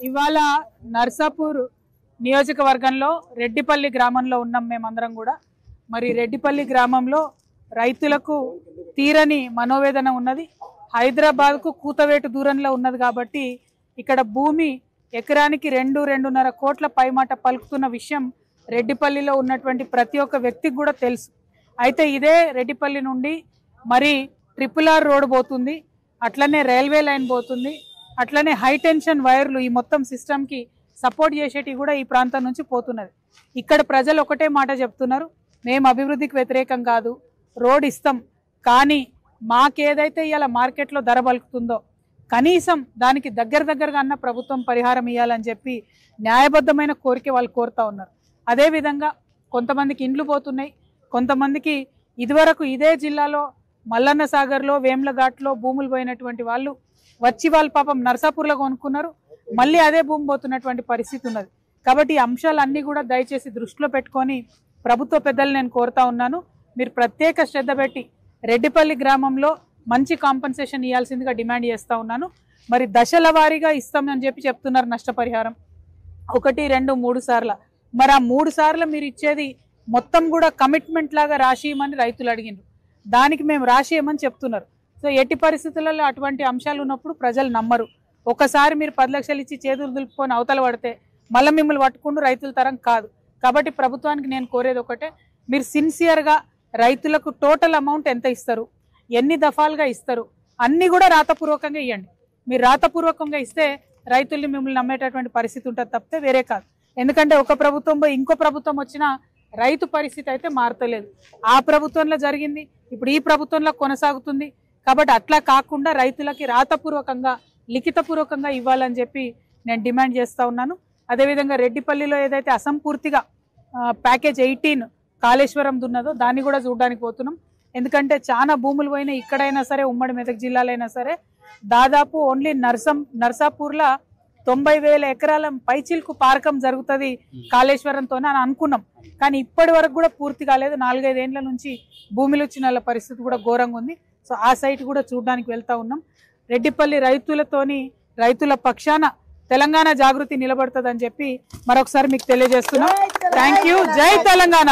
ఇవాళ నర్సాపూర్ నియోజకవర్గంలో రెడ్డిపల్లి గ్రామంలో ఉన్నాం మేమందరం కూడా. మరి రెడ్డిపల్లి గ్రామంలో రైతులకు తీరని మనోవేదన ఉన్నది. హైదరాబాద్కు కూతవేటు దూరంలో ఉన్నది కాబట్టి ఇక్కడ భూమి ఎకరానికి 2-2.5 కోట్ల పైమాట పలుకుతున్న విషయం రెడ్డిపల్లిలో ఉన్నటువంటి ప్రతి ఒక్క వ్యక్తికి కూడా తెలుసు. అయితే ఇదే రెడ్డిపల్లి నుండి మరి RRR రోడ్ పోతుంది, అట్లనే రైల్వే లైన్ పోతుంది, అట్లనే హై టెన్షన్ వైర్లు ఈ మొత్తం సిస్టమ్కి సపోర్ట్ చేసేటివి కూడా ఈ ప్రాంతం నుంచి పోతున్నది. ఇక్కడ ప్రజలు ఒకటే మాట చెప్తున్నారు, మేము అభివృద్ధికి వ్యతిరేకం కాదు, రోడ్ ఇస్తాం, కానీ మాకేదైతే ఇవాళ మార్కెట్లో ధర పలుకుతుందో కనీసం దానికి దగ్గరగా అన్న ప్రభుత్వం పరిహారం ఇవ్వాలని చెప్పి న్యాయబద్ధమైన కోరిక వాళ్ళు కోరుతా ఉన్నారు. అదేవిధంగా కొంతమందికి ఇండ్లు పోతున్నాయి, కొంతమందికి ఇదివరకు ఇదే జిల్లాలో మల్లన్న సాగర్లో వేమ్లఘాట్లో భూములు పోయినటువంటి వాళ్ళు వచ్చి వాళ్ళు పాపం నర్సాపూర్లో కొనుక్కున్నారు, మళ్ళీ అదే భూమి పోతున్నటువంటి పరిస్థితి ఉన్నది. కాబట్టి ఈ అంశాలన్నీ కూడా దయచేసి దృష్టిలో పెట్టుకొని ప్రభుత్వ పెద్దలు నేను కోరుతా ఉన్నాను, మీరు ప్రత్యేక శ్రద్ధ పెట్టి రెడ్డిపల్లి గ్రామంలో మంచి కాంపన్సేషన్ ఇవ్వాల్సిందిగా డిమాండ్ చేస్తూ ఉన్నాను. మరి దశల వారీగా ఇస్తామని చెప్పి చెప్తున్నారు నష్టపరిహారం 1, 2, 3 సార్లు. మరి ఆ 3 సార్లు మీరు ఇచ్చేది మొత్తం కూడా కమిట్మెంట్ లాగా రాసియమని రైతులు అడిగిండ్రు, దానికి మేము రాసియమని చెప్తున్నారు. సో ఎట్టి పరిస్థితులలో అటువంటి అంశాలు ఉన్నప్పుడు ప్రజలు నమ్మరు. ఒకసారి మీరు 10 లక్షలు ఇచ్చి చేతులు దులుపుకొని అవతల పడితే మళ్ళీ మిమ్మల్ని పట్టుకుంటూ రైతుల తరం కాదు. కాబట్టి ప్రభుత్వానికి నేను కోరేది ఒకటే, మీరు సిన్సియర్గా రైతులకు టోటల్ అమౌంట్ ఎంత ఇస్తారు, ఎన్ని దఫాలుగా ఇస్తారు అన్నీ కూడా రాతపూర్వకంగా ఇవ్వండి. మీరు రాతపూర్వకంగా ఇస్తే రైతుల్ని మిమ్మల్ని నమ్మేటటువంటి పరిస్థితి ఉంటుంది తప్పితే వేరే కాదు. ఎందుకంటే ఒక ప్రభుత్వం పోయి ఇంకో ప్రభుత్వం వచ్చినా రైతు పరిస్థితి అయితే మారతలేదు. ఆ ప్రభుత్వంలో జరిగింది, ఇప్పుడు ఈ ప్రభుత్వంలో కొనసాగుతుంది. కాబట్టి అట్లా కాకుండా రైతులకి రాతపూర్వకంగా లిఖితపూర్వకంగా ఇవ్వాలని చెప్పి నేను డిమాండ్ చేస్తూ ఉన్నాను. అదేవిధంగా రెడ్డిపల్లిలో ఏదైతే అసంపూర్తిగా ప్యాకేజ్ 18 కాళేశ్వరం దున్నదో దాన్ని కూడా చూడడానికి పోతున్నాం. ఎందుకంటే చాలా భూములు పోయినా ఇక్కడైనా సరే ఉమ్మడి మెదక్ జిల్లాలైనా సరే దాదాపు ఓన్లీ నర్సాపూర్లో 90,000 ఎకరాల పైచిల్కు పార్కం జరుగుతుంది కాళేశ్వరంతోనే అని అనుకున్నాం. కానీ ఇప్పటి వరకు కూడా పూర్తి కాలేదు. 4-5 ఏళ్ల నుంచి భూమిలో వచ్చిన పరిస్థితి కూడా ఘోరంగా ఉంది. సో ఆ సైట్ కూడా చూడడానికి వెళ్తా ఉన్నాం. రెడ్డిపల్లి రైతుల పక్షాన తెలంగాణ జాగృతి నిలబడుతుందని చెప్పి మరొకసారి మీకు తెలియజేస్తున్నాం. Thank you. జై తెలంగాణ.